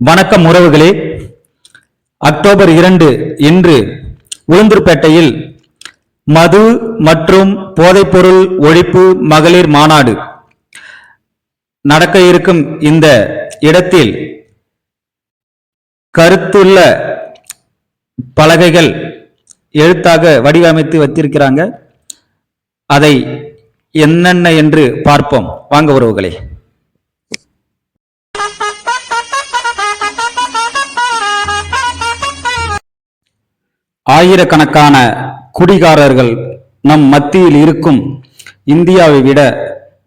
வணக்கம் உறவுகளே. அக்டோபர் 2 இன்று உளுந்தூர்பேட்டையில் மது மற்றும் போதைப்பொருள் ஒழிப்பு மகளிர் மாநாடு நடக்க இருக்கும். இந்த இடத்தில் கருத்துள்ள பலகைகள் எழுத்தாக வடிவமைத்து வைத்திருக்கிறாங்க. அதை என்னென்ன என்று பார்ப்போம். வாங்க உறவுகளே. ஆயிரக்கணக்கான குடிகாரர்கள் நம் மத்தியில் இருக்கும். இந்தியாவை விட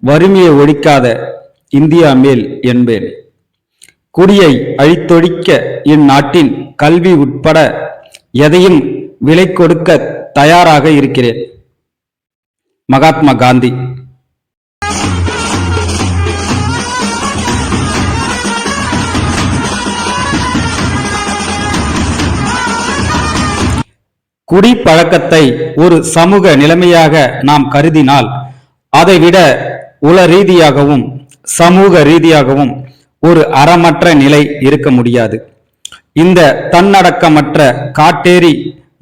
வறுமையை ஒழிக்காத இந்தியா மேல் என்பேன். குடியை அழித்தொழிக்க இந்நாட்டின் கல்வி உட்பட எதையும் விலை கொடுக்க தயாராக இருக்கிறேன். மகாத்மா காந்தி. குடி பழக்கத்தை ஒரு சமூக நிலைமையாக நாம் கருதினால் அதைவிட உள ரீதியாகவும் சமூக ரீதியாகவும் ஒரு அறமற்ற நிலை இருக்க முடியாது. இந்த தன்னடக்கமற்ற காட்டேரி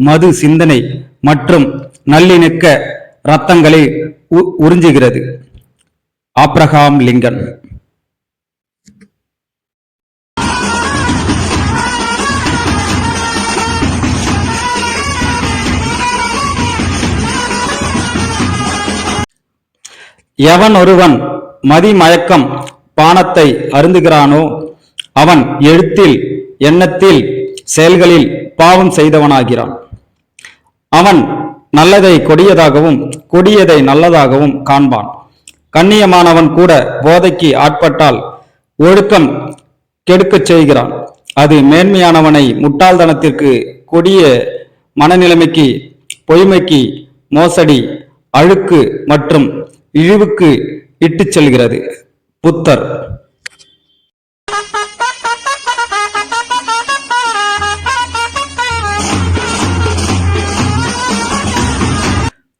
மது சிந்தனை மற்றும் நல்லிணக்க ரத்தங்களை உறிஞ்சுகிறது. Abraham Lincoln. எவன் ஒருவன் மதிமயக்கம் பானத்தை அருந்துகிறானோ அவன் எழுத்தில், எண்ணத்தில், செயல்களில் பாவம் செய்தவனாகிறான். அவன் நல்லதை கொடியதாகவும் கொடியதை நல்லதாகவும் காண்பான். கண்ணியமானவன் கூட போதைக்கு ஆட்பட்டால் ஒழுக்கம் கெடுக்கச் செய்கிறான். அது மேன்மையானவனை முட்டாள்தனத்திற்கு, கொடிய மனநிலைமைக்கு, பொய்மைக்கு, மோசடி, அழுக்கு மற்றும் இழிவுக்கு இட்டுச் செல்கிறது. புத்தர்.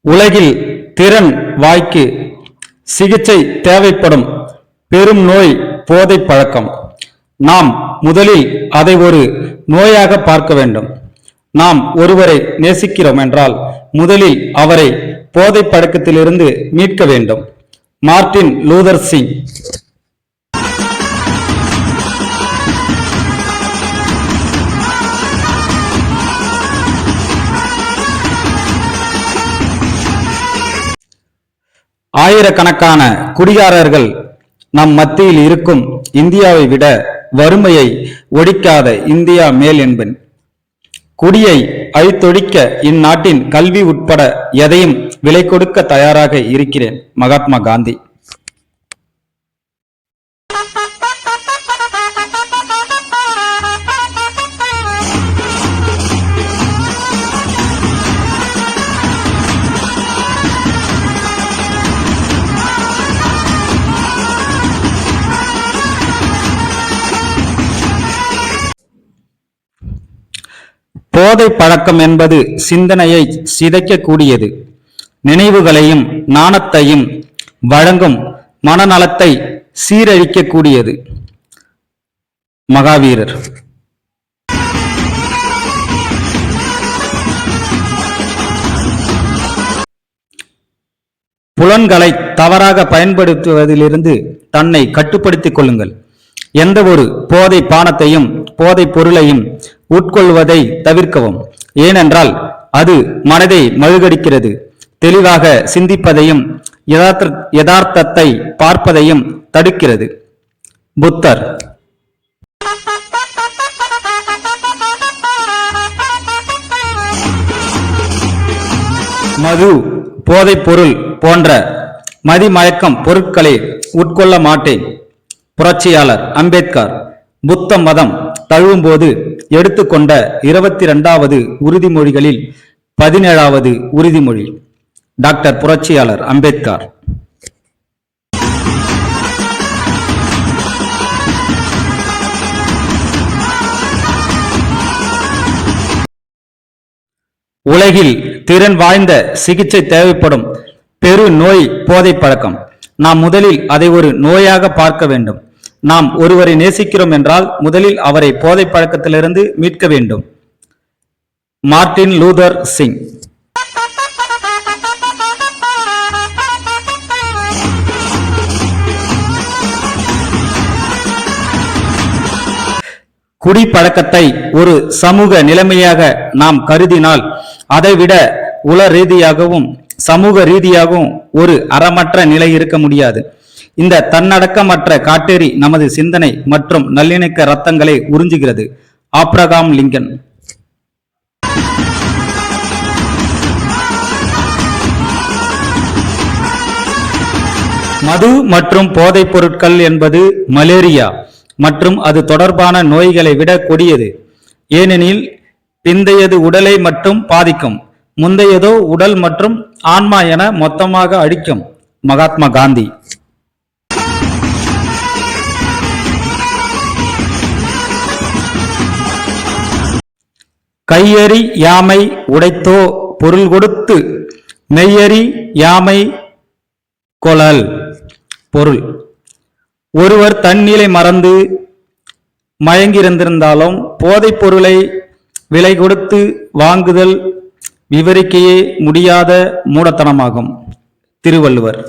உலகில் திறன் வாய்க்கு சிகிச்சை தேவைப்படும் பெரும் நோய் போதை பழக்கம். நாம் முதலில் அதை ஒரு நோயாக பார்க்க வேண்டும். நாம் ஒருவரை நேசிக்கிறோம் என்றால் முதலில் அவரை போதை பழக்கத்திலிருந்து மீட்க வேண்டும். Martin Luther Singh. ஆயிரக்கணக்கான குடிகாரர்கள் நம் மத்தியில் இருக்கும். இந்தியாவை விட வறுமையை ஒழிக்காத இந்தியா மேல் என்பன். குடியை அழித்தொழிக்க இந்நாட்டின் கல்வி உட்பட எதையும் விலை கொடுக்க தயாராக இருக்கிறேன். மகாத்மா காந்தி. போதை பழக்கம் என்பது சிந்தனையை சிதைக்கக்கூடியது, நினைவுகளையும் நாணத்தையும் வழங்கும் மனநலத்தை சீரழிக்கக்கூடியது. மகாவீரர். புலன்களை தவறாக பயன்படுத்துவதிலிருந்து தன்னை கட்டுப்படுத்திக் கொள்ளுங்கள். எந்த ஒரு போதை பானத்தையும் போதை பொருளையும் உட்கொள்வதை தவிர்க்கவும். ஏனென்றால் அது மனதை மழுகடிக்கிறது. தெளிவாக சிந்திப்பதையும் யதார்த்தத்தை பார்ப்பதையும் தடுக்கிறது. புத்தர். மது, போதைப் பொருள் போன்ற மதிமயக்கம் பொருட்களை உட்கொள்ள மாட்டேன். புரட்சியாளர் அம்பேத்கர். புத்த மதம் தழுவும்போது எடுத்துக்கொண்ட 22வது உறுதிமொழிகளில் 17வது உறுதிமொழி. டாக்டர் புரட்சியாளர் அம்பேத்கர். உலகில் திறன் வாய்ந்த சிகிச்சை தேவைப்படும் பெரு நோய் போதை பழக்கம். நாம் முதலில் அதை ஒரு நோயாக பார்க்க வேண்டும். நாம் ஒருவரை நேசிக்கிறோம் என்றால் முதலில் அவரை போதை பழக்கத்திலிருந்து மீட்க வேண்டும். Martin Luther Singh. குடிப்பழக்கத்தை ஒரு சமூக நிலைமையாக நாம் கருதினால் அதைவிட உள ரீதியாகவும் சமூக ரீதியாகவும் ஒரு அறமற்ற நிலை இருக்க முடியாது. இந்த தன்னடக்கமற்ற காட்டேரி நமது சிந்தனை மற்றும் நல்லிணக்க ரத்தங்களை உறிஞ்சுகிறது. Abraham Lincoln. மது மற்றும் போதைப் பொருட்கள் என்பது மலேரியா மற்றும் அது தொடர்பான நோய்களை விட கொடியது. ஏனெனில் பிந்தையது உடலை மட்டும் பாதிக்கும், முந்தையதோ உடல் மற்றும் ஆன்மா என மொத்தமாக அழிக்கும். மகாத்மா காந்தி. கையறி யாமை உடைத்தோ பொருள் கொடுத்து மெய்யறி யாமை கொளல். பொருள்: ஒருவர் தன்னிலை மறந்து மயங்கியிருந்திருந்தாலும் போதைப் பொருளை விலை கொடுத்து வாங்குதல் விவரிக்கையே முடியாத மூடத்தனமாகும். திருவள்ளுவர்.